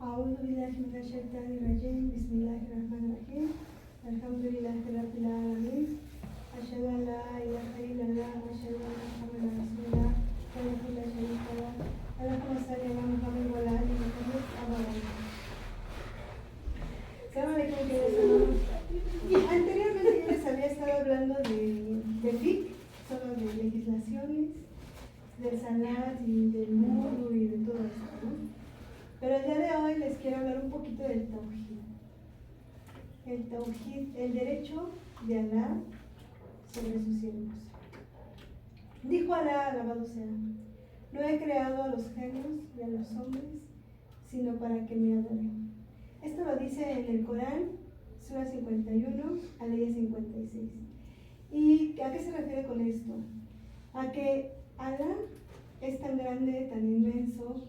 أعوذ بالله من الشيطان الرجيم بسم الله الرحمن الرحيم الحمد لله رب العالمين أشهد أن لا إله إلا الله وأشهد أن محمدا رسول الله وحده لا شريك له اللهم صل على محمد وعلى آل محمد أبدا. Salam alaikum, queridos hermanos. Anteriormente yo les había estado hablando de FIC, solo de legislaciones, del Salat y del mundo y de todo esto, ¿no? Pero el día de hoy les quiero hablar un poquito del Tawhid. El Tawhid, el derecho de Alá sobre sus siervos. Dijo Alá, alabado sea, no he creado a los genios y a los hombres, sino para que me adoren. Esto lo dice en el Corán, Sura 51, Aleya 56. ¿Y a qué se refiere con esto? A que Alá es tan grande, tan inmenso.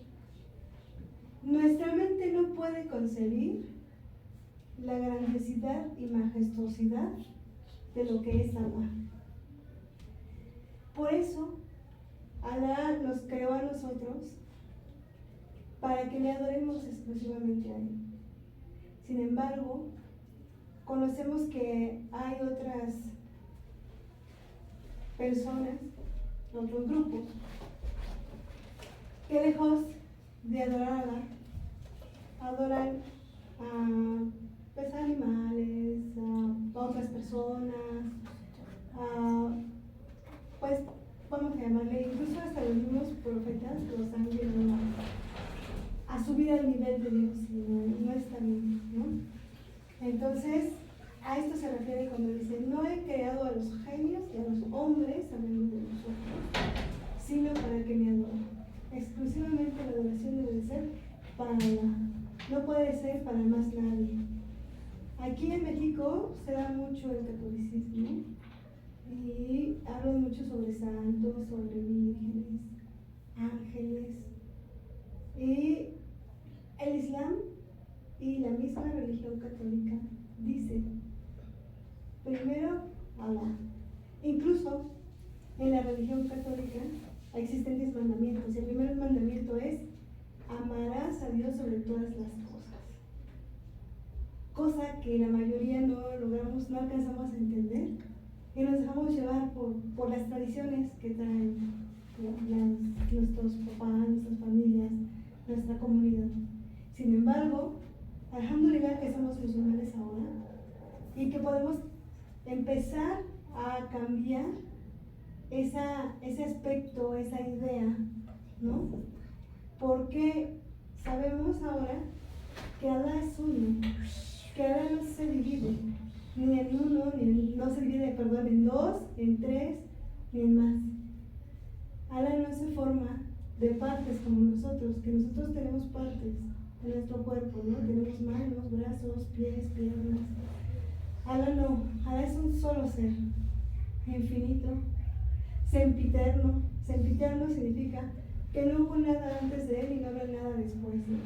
Nuestra mente no puede concebir la grandiosidad y majestuosidad de lo que es Alá. Por eso, Alá nos creó a nosotros para que le adoremos exclusivamente a Él. Sin embargo, conocemos que hay otras personas, otros grupos, que lejos de adorar a Alá, adoran a pues, animales, a otras personas, pues vamos a llamarle, incluso hasta los mismos profetas los han llevado a subir al nivel de Dios y no está bien, ¿no? Entonces, a esto se refiere cuando dice, no he creado a los genios y a los hombres, hablando de nosotros, sino para que me adoren. Exclusivamente la adoración debe ser para Alá, no puede ser para más nadie. Aquí en México se da mucho el catolicismo y hablan mucho sobre santos, sobre vírgenes, ángeles. Y el Islam y la misma religión católica dice primero Alá. Incluso en la religión católica existen 10 mandamientos. El primer mandamiento es amarás a Dios sobre todas las cosas. Cosa que la mayoría no logramos, no alcanzamos a entender y nos dejamos llevar por las tradiciones que traen nuestros papás, nuestras familias, nuestra comunidad. Sin embargo, alhamdulillah que somos musulmanes ahora y que podemos empezar a cambiar ese aspecto, esa idea, ¿no? Porque sabemos ahora que Alá es uno, que Alá no se divide, ni en uno, no se divide, perdón, en dos, en tres, ni en más. Alá no se forma de partes como nosotros, que nosotros tenemos partes en nuestro cuerpo, ¿no? Tenemos manos, brazos, pies, piernas. Alá no, Alá es un solo ser, infinito, sempiterno. Sempiterno significa que no hubo nada antes de Él y no habrá nada después de Él.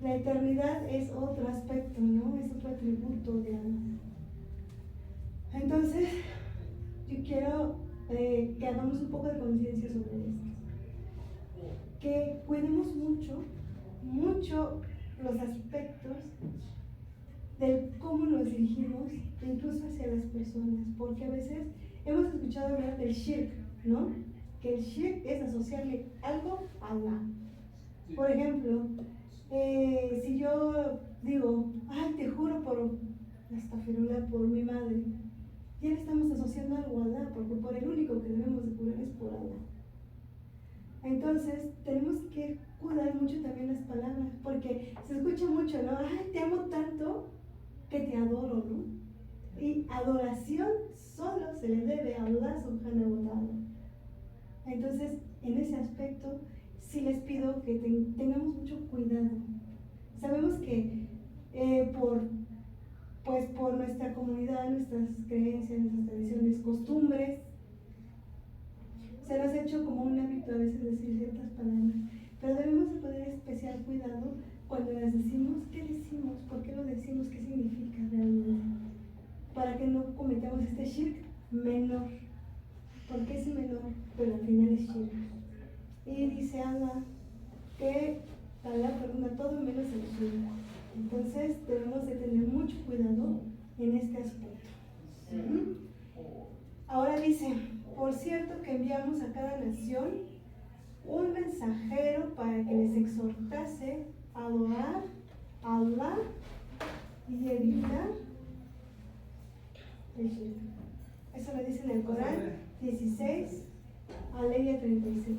La eternidad es otro aspecto, ¿no? Es otro atributo de Alá. Entonces, yo quiero que hagamos un poco de conciencia sobre esto. Que cuidemos mucho los aspectos de cómo nos dirigimos, incluso hacia las personas, porque a veces hemos escuchado hablar del shirk, ¿no? Que el shirk es asociarle algo a Allah. Por ejemplo, si yo digo, ay, te juro por mi madre, ya le estamos asociando algo a Allah, porque por el único que debemos de jurar es por Allah. Entonces, tenemos que cuidar mucho también las palabras, porque se escucha mucho, ¿no? Ay, te amo tanto que te adoro, ¿no? Y adoración solo se le debe a Allah subhanahu wa ta'ala. Entonces, en ese aspecto, sí les pido que tengamos mucho cuidado. Sabemos que por nuestra comunidad, nuestras creencias, nuestras tradiciones, costumbres, se nos ha hecho como un hábito a veces decir ciertas palabras, pero debemos de poner especial cuidado cuando las decimos. ¿Qué decimos? ¿Por qué lo decimos? ¿Qué significa realmente? Para que no cometamos este shirk menor, porque es menor, pero al final es shirk. Y dice Allah que Allah perdona todo menos el shirk. Entonces debemos de tener mucho cuidado en este aspecto. Ahora dice, por cierto que enviamos a cada nación un mensajero para que les exhortase a adorar a Allah y evitar el shirk. Eso lo dice en el Corán 16, aleya 36.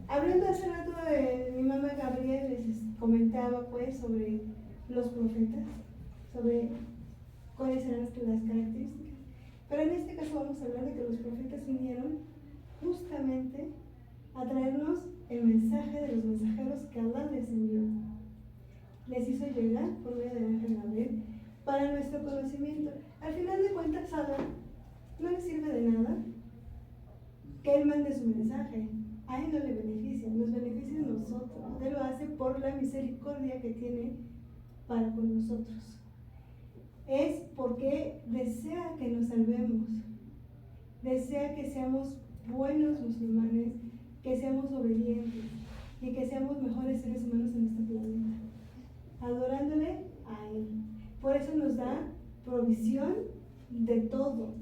Hablando hace rato de mi mamá Gabriel, les comentaba pues sobre los profetas, sobre cuáles eran las características. Pero en este caso vamos a hablar de que los profetas vinieron justamente a traernos el mensaje de los mensajeros que Allah les envió. Les hizo llegar por medio del ángel Gabriel para nuestro conocimiento. Al final de cuentas, Allah no le sirve de nada que Él mande su mensaje. A Él no le beneficia, nos beneficia a nosotros. Él lo hace por la misericordia que tiene para con nosotros. Es porque desea que nos salvemos, desea que seamos buenos musulmanes, que seamos obedientes y que seamos mejores seres humanos en este planeta, adorándole a Él. Por eso nos da provisión de todo.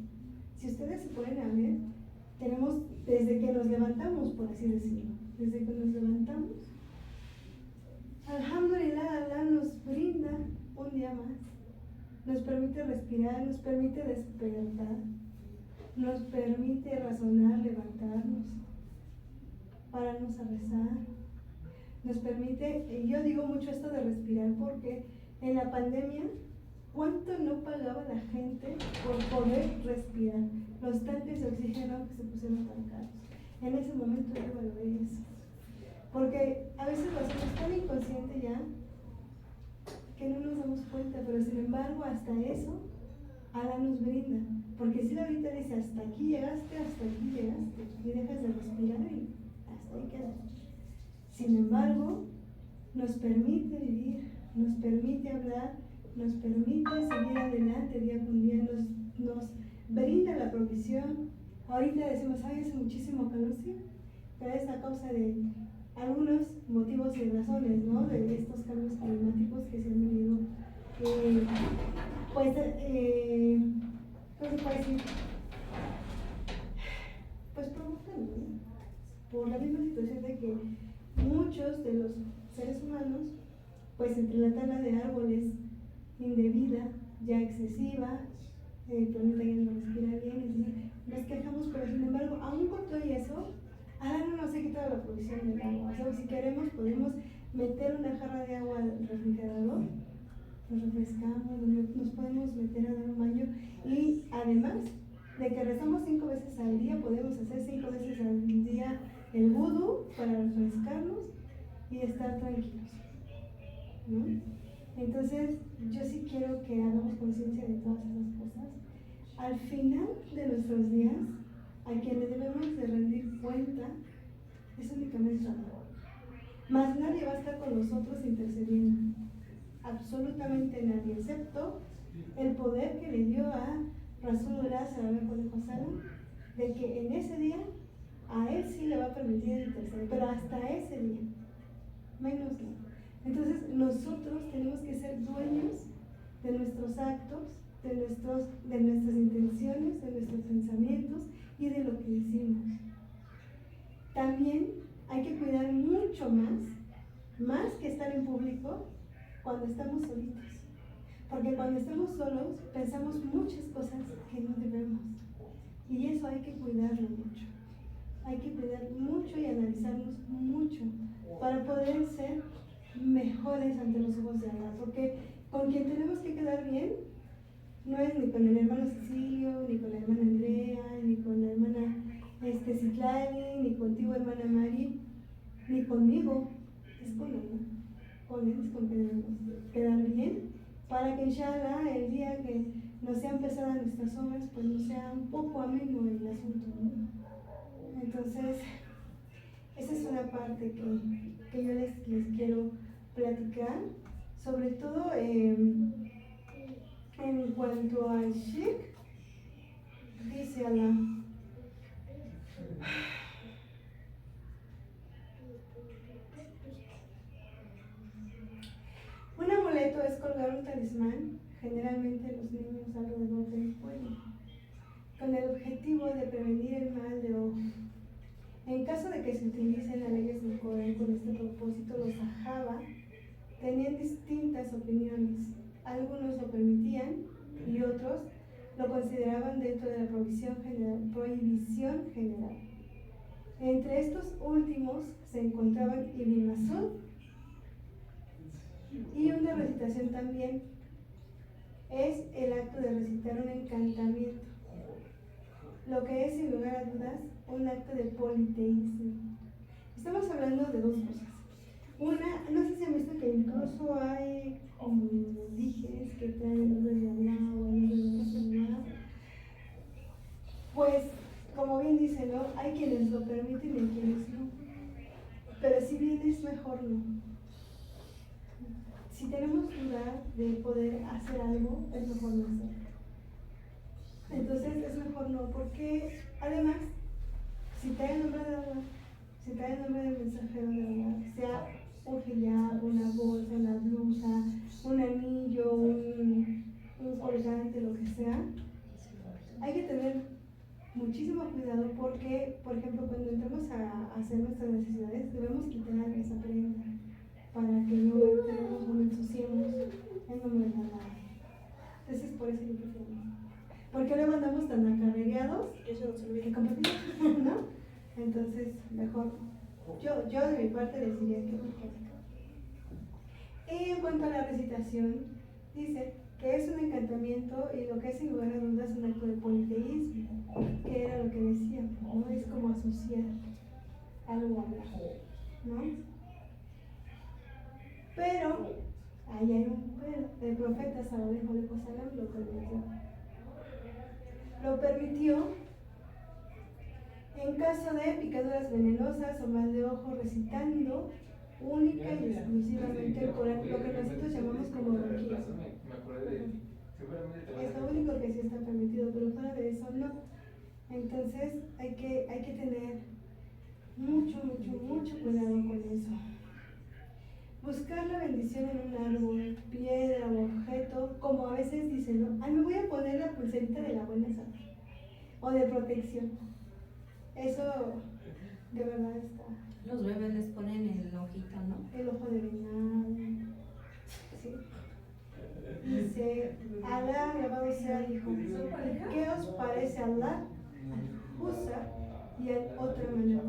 Si ustedes se pueden ver, tenemos desde que nos levantamos, por así decirlo, desde que nos levantamos, alhamdulillah, Allah nos brinda un día más, nos permite respirar, nos permite despertar, nos permite razonar, levantarnos, pararnos a rezar, nos permite, yo digo mucho esto de respirar porque en la pandemia, ¿cuánto no pagaba la gente por poder respirar? Los tanques de oxígeno que se pusieron tan caros. En ese momento yo valoré eso. Porque a veces lo hacemos tan inconsciente ya que no nos damos cuenta, pero sin embargo hasta eso Allah nos brinda. Porque si ahorita dice hasta aquí llegaste y dejas de respirar y hasta ahí quedas. Sin embargo, nos permite vivir, nos permite hablar, nos permite seguir adelante día con día, nos brinda la provisión. Ahorita decimos, ay, hace muchísimo calor, sí, pero es a causa de algunos motivos y razones, ¿no? De estos cambios climáticos que se han venido, ¿cómo se puede decir? Pues provocando, ¿no? Por la misma situación de que muchos de los seres humanos, pues entre la tala de árboles indebida, ya excesiva, el planeta ya no respira bien, entonces nos quejamos, pero sin embargo, aún con todo eso, ahora no nos ha quitado la provisión del agua. O sea, si queremos, podemos meter una jarra de agua al refrigerador, nos refrescamos, nos podemos meter a dar un baño y además de que rezamos 5 veces al día, podemos hacer 5 veces al día el vudú para refrescarnos y estar tranquilos, ¿no? Entonces, yo sí quiero que hagamos conciencia de todas esas cosas. Al final de nuestros días, a quienes debemos de rendir cuenta es únicamente Allah. Más nadie va a estar con nosotros intercediendo. Absolutamente nadie, excepto el poder que le dio a Rasulullah sallallahu alaihi wasallam, de que en ese día a él sí le va a permitir interceder, pero hasta ese día, menos nada. Entonces nosotros tenemos que ser dueños de nuestros actos, de nuestras intenciones, de nuestros pensamientos y de lo que decimos. También hay que cuidar mucho más que estar en público cuando estamos solitos. Porque cuando estamos solos pensamos muchas cosas que no debemos. Y eso hay que cuidarlo mucho. Hay que cuidar mucho y analizarnos mucho para poder ser mejores ante los ojos de Allah. Porque con quien tenemos que quedar bien no es ni con el hermano Cecilio, ni con la hermana Andrea, ni con la hermana Citlali, ni contigo, hermana Mari, ni conmigo. Es con Allah. Con él es con que debemos quedar bien, para que inshallah el día que nos sean pesadas nuestras obras, pues nos sea un poco ameno el asunto, ¿no? Entonces, esa es una parte que yo les quiero platicar, sobre todo en cuanto al shirk. Dice Allah: Un amuleto es colgar un talismán, generalmente los niños alrededor del cuello, con el objetivo de prevenir el mal de ojo. En caso de que se utilicen las leyes del Corán con este propósito, los sahaba tenían distintas opiniones. Algunos lo permitían y otros lo consideraban dentro de la prohibición general. Entre estos últimos se encontraban Ibn Masud y una recitación también es el acto de recitar un encantamiento, lo que es sin lugar a dudas un acto de politeísmo. Estamos hablando de dos cosas. Una, no sé si han visto que incluso hay como dijes que traen el nombre de Allah o el nombre de Allah. Pues, como bien dice, ¿no? Hay quienes lo permiten y hay quienes no. Pero si bien es mejor no. Si tenemos duda de poder hacer algo, es mejor no hacerlo. Entonces es mejor no, porque además, si trae el nombre de Allah, si trae el nombre del mensajero de Allah, sea un hijab, una bolsa, una blusa, un anillo, un colgante, lo que sea, hay que tener muchísimo cuidado porque, por ejemplo, cuando entramos a hacer nuestras necesidades, debemos quitar esa prenda para que no entremos o no ensuciemos el nombre de Allah. Entonces, por eso yo prefiero no. Porque luego andamos tan acarreados que compartimos, ¿no? Entonces, mejor. Yo de mi parte les diría que mejor. Y en cuanto a la recitación, dice que es un encantamiento y lo que es sin lugar a dudas un acto de politeísmo, que era lo que decíamos, ¿no? Es como asociar algo a Allah, ¿no? Pero, ahí hay un pero, el profeta Sallallahu Alaihi Wasallam lo permitió. Lo permitió en caso de picaduras venenosas o mal de ojo, recitando única y exclusivamente el Corán, lo que nosotros llamamos como ruquía. Es lo único que sí está permitido, pero fuera de eso no. Entonces hay que tener mucho cuidado con eso. Buscar la bendición en un árbol, piedra o objeto, como a veces dicen, ¿no? Ay, me voy a poner la pulserita de la buena suerte o de protección. Eso de verdad está. Los bebés les ponen el ojito, ¿no? El ojo de venado. Sí. Dice, Alá, alabado sea, dijo, ¿qué os parece Allah, Usa y al otra manera?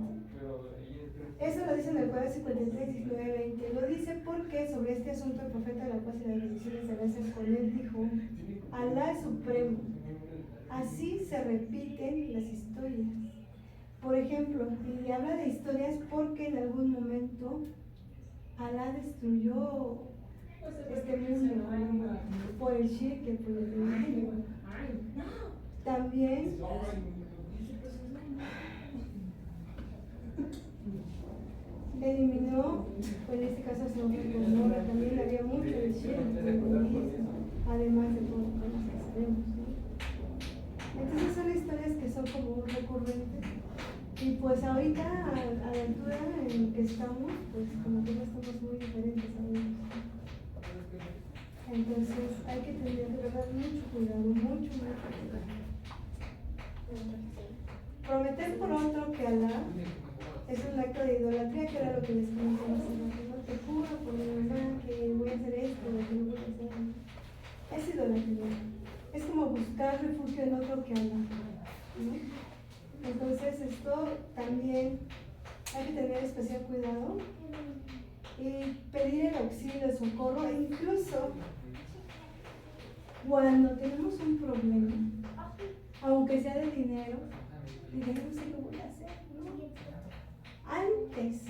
Eso lo dice en el Corán 53, 19, 20. Lo dice porque sobre este asunto el profeta, la paz y las bendiciones de Allah con él, dijo, Alá es supremo. Así se repiten las historias. Por ejemplo, y habla de historias porque en algún momento Alá destruyó este mundo, ¿no? Por el shirk, por el engaño. También eliminó, en este caso Sodoma y Gomorra, también había mucho de shirk, además de todo lo que sabemos, ¿no? Entonces son historias que son como recurrentes. Y pues ahorita, a la altura en que estamos, pues como que no estamos muy diferentes a ellos. Entonces hay que tener de verdad mucho cuidado, mucho cuidado. Prometer por otro que Alá es un acto de idolatría, que era lo que les comenté hace rato, ¿no? Te juro por mi mamá que voy a hacer esto, o que no voy a hacer esto. Es idolatría. Es como buscar refugio en otro que Alá, ¿no? Entonces esto también hay que tener especial cuidado y pedir el auxilio, el socorro, e incluso cuando tenemos un problema, aunque sea de dinero, y no sé qué voy a hacer, ¿no? Antes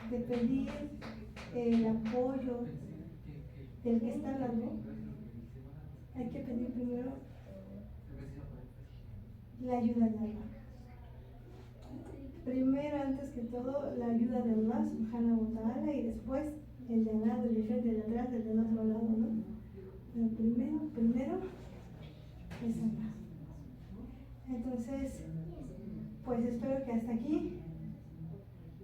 de pedir el apoyo del que está hablando, hay que pedir primero la ayuda de Allah. Primero, antes que todo, la ayuda de Allah, subhanahu wa ta'ala, y después el de Allah, del de frente, del de atrás, del otro lado, ¿no? Pero primero es Allah. Entonces, pues espero que hasta aquí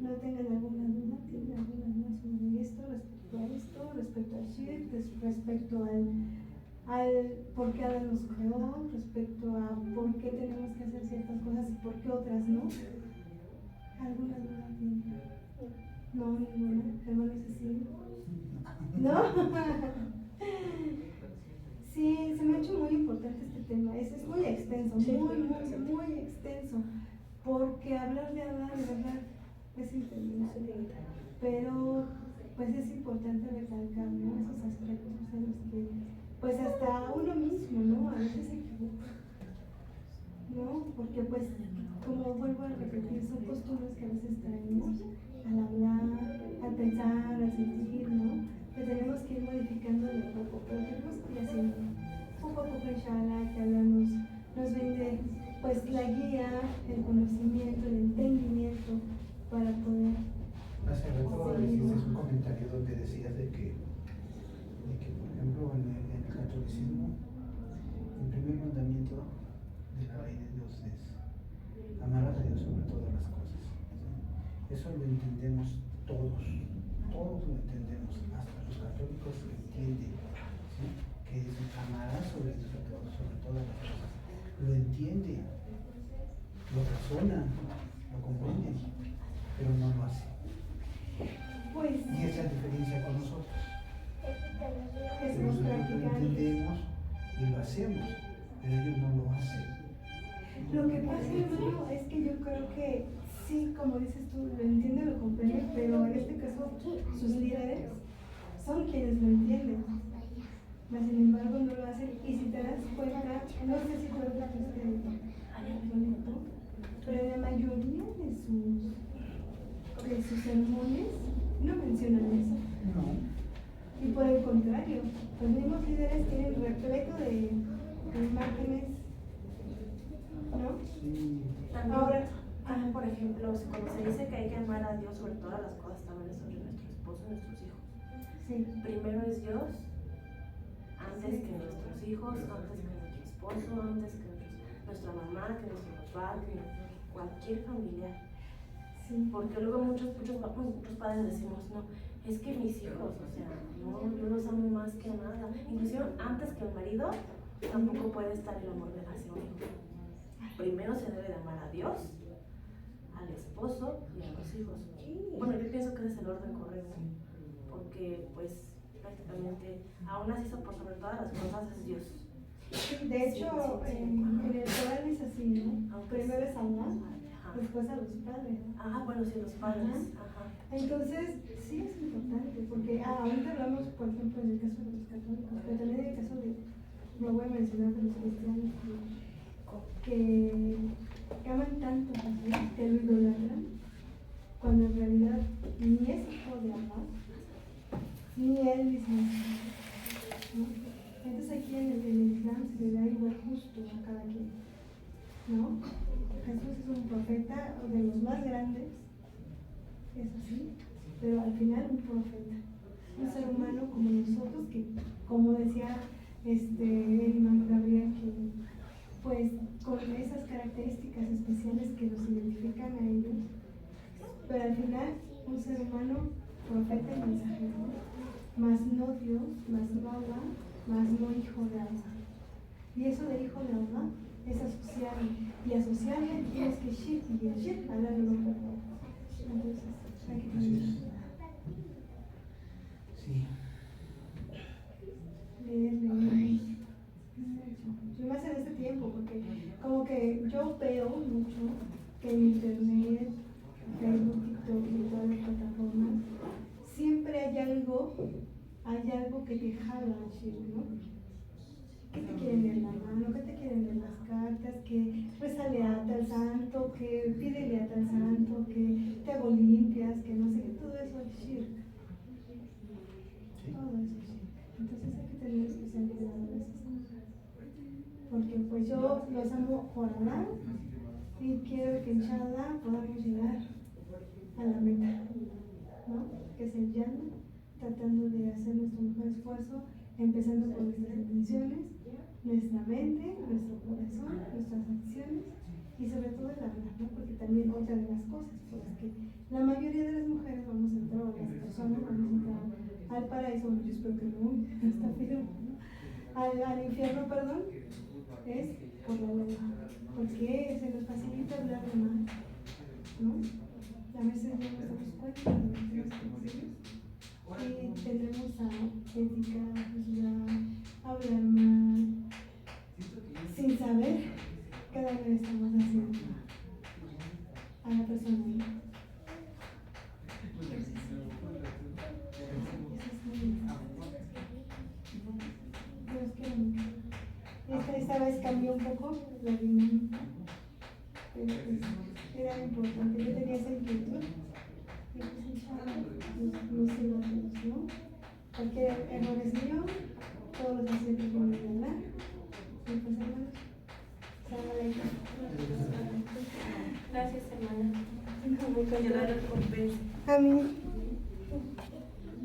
no tengan alguna duda, tienen alguna duda sobre esto, respecto al shirk, respecto al por qué Allah nos creó, respecto a por qué tenemos que hacer ciertas cosas y por qué otras no. ¿Alguna duda tienen? No, ninguna. Hermano Cecilio. ¿No? Sí, se me ha hecho muy importante este tema. Es muy extenso, muy extenso. Porque hablar de Allah de verdad es interminable. Pero pues es importante recalcar, ¿no?, esos aspectos en los que pues hasta uno mismo, ¿no?, a veces se equivoca, ¿no? Porque pues, como vuelvo a repetir, son costumbres que a veces traemos al hablar, al pensar, al sentir, ¿no?, que tenemos que ir modificando de poco, pero tenemos que ir haciendo poco a poco, inshallah, que Allah nos brinde pues la guía, el conocimiento, el entendimiento para poder. Hace rato hiciste un comentario donde decías de que por ejemplo, en el catolicismo, el primer mandamiento de la ley de Dios es amar a Dios sobre todas las cosas. ¿Sí? Eso lo entendemos todos lo entendemos, hasta los católicos lo entienden, ¿sí? Que dice amarás sobre todas las cosas. Lo entienden, lo razonan, lo comprenden, pero no lo hacen. Pues, y esa es la diferencia con nosotros. Nosotros lo entendemos y lo hacemos, pero ellos no lo hacen. Lo que pasa, hermano, es que yo creo que sí, como dices tú, lo entiende, lo comprende, pero en este caso sus líderes son quienes lo entienden, mas sin embargo no lo hacen. Y si te das cuenta, no sé si tú lo viste, pero en la mayoría de sus sermones no mencionan eso. No. Y por el contrario, los mismos líderes tienen repleto de imágenes, ¿no? Sí. También, Ahora, por ejemplo, cuando se dice que hay que amar a Dios sobre todas las cosas, también es sobre nuestro esposo y nuestros hijos. sí. Primero es Dios, antes que nuestros hijos, antes que nuestro esposo, antes que nuestra mamá, que nuestro papá, que cualquier familiar. Sí. Porque luego muchos padres decimos, no, es que mis hijos, o sea, no, yo los amo más que nada. Inclusive antes que el marido, tampoco puede estar el amor hacia un hijo. Primero se debe de amar a Dios, al esposo y a los hijos. Bueno, yo pienso que ese es el orden correcto, porque pues prácticamente, aún así por sobre todas las cosas es Dios. De hecho, en el Corán es así, ¿no? Primero es Allah, después a los padres. Ah, bueno, sí, los padres. Ajá. Entonces, sí es importante, porque ahorita hablamos, por ejemplo, en el caso de los católicos, pero también en el caso de, lo voy a mencionar, de los cristianos, que aman tanto a Dios, que lo idolatran, cuando en realidad ni es hijo de Allah, ni él mismo, ¿no? Entonces aquí en el Islam se le da igual justo a cada quien, ¿no? Jesús es un profeta de los más grandes, es así, pero al final un profeta, un ser humano como nosotros, que como decía el imam Gabriel, que pues con esas características especiales que los identifican a ellos, pero al final un ser humano, profeta y mensajero, más no Dios, más no Allah, más no hijo de Allah. Y eso de hijo de Allah es asociarle, y asociarle tienes que shirk, y el shirk Allah no lo perdona. Entonces hay que tener Sí. leer. Y más en este tiempo, porque como que yo veo mucho que en internet, Facebook, TikTok y todas las plataformas, siempre hay algo que te jala al shirk, ¿no? Que te quieren leer la mano, que te quieren leer las cartas, que rezale a tal santo, que pídele a tal santo, que te hago limpias, que no sé qué, todo eso es shirk. Sí. Todo eso es shirk. Entonces hay que tener especial cuidado de esas cosas. Porque pues yo los amo por Allah y quiero que inshallah podamos llegar a la meta, ¿no? Que es el Jannah, tratando de hacer nuestro mejor esfuerzo, empezando con nuestras intenciones, nuestra mente, nuestro corazón, nuestras acciones y sobre todo de la verdad, ¿no? Porque también otra de las cosas por las que la mayoría de las mujeres vamos a entrar, o las personas vamos a entrar al paraíso, bueno, yo espero que no, está feo, ¿no? Al infierno, perdón, es por la lengua, porque se nos facilita hablar de más, ¿no? A veces no nos damos cuenta de lo que nos conocemos y tendremos a criticar, a juzgar, a hablar mal, sin saber qué daño le estamos haciendo a la persona. Esta vez cambió un poco la dinámica, pero pues era importante. Yo tenía esa inquietud y pues nos sirve a todos, ¿no? Cualquier error es mío, todos los aciertos con mi verdad. Y pues hermanos, salam alaikum. Gracias, hermana. Muy Que la recompense. Amén.